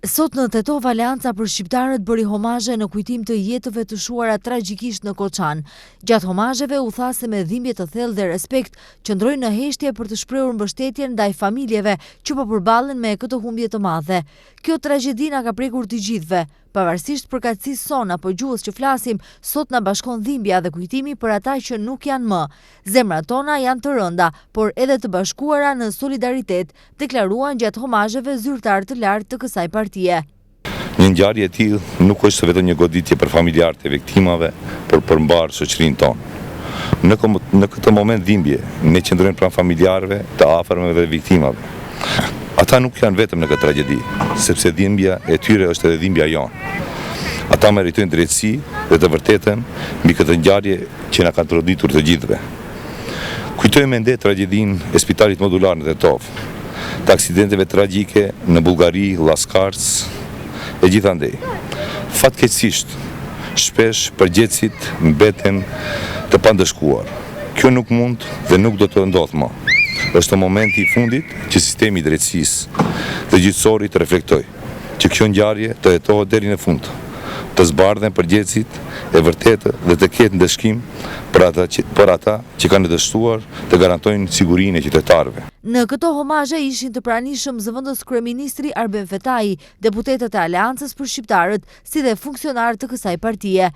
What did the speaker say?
Sot në Tetov Aleanca për shqiptarët bëri homazhe në kujtim të jetëve të shuara tragjikisht në Koçan. Gjatë homazheve u tha se me dhimbje të thellë dhe respekt qëndrojnë në heshtje për të shprehur mbështetjen ndaj familjeve që po përballen me këtë humbje të madhe. Kjo tragjedi na ka prekur të gjithëve. Pavarësisht përkatësisë son apo gjuhës që flasim, sot na bashkon dhimbja dhe kujtimi për ata që nuk janë më. Zemrat tona janë të rënda, por edhe të bashkuara në solidaritet, deklaruan gjatë homazheve zyrtar të lartë të kësaj partie. Një ngjarje e tillë nuk është vetëm një goditje për familjarët e viktimave, por për mbar shoqërinë tonë. Në këtë moment dhimbje, ne qëndrojmë pranë familjarëve, të afërmëve dhe viktimave. Ata nuk janë vetëm në këtë tragjedi, sepse dhimbja e tyre është edhe dhimbja jonë. Ata meritojnë drejtësi dhe të vërtetën mbi këtë ngjarje që na ka troditur të gjithëve. Kujtojmë ende tragjedinë e spitalit modular në Tetov, të aksidenteve tragjike në Bullgari, Llaskars e gjithandej. Fatkeqësisht, shpesh përgjegjësit mbeten të pandëshkuar. Kjo nuk mund dhe nuk do të ndodhë më. Është momenti i fundit që sistemi i drejtësisë dhe gjyqësori të reflektoj, që kjo ngjarje të hetohet deri në fund, të zbardhen përgjegjësit e vërtetë dhe të ketë ndëshkim për ata që kanë dështuar të garantojnë sigurinë e qytetarëve. Në këto homazhe ishin të pranishëm zëvendës kryeministri Arben Fetai, deputetët e Aleancës për shqiptarët, si dhe funksionarë të kësaj partie.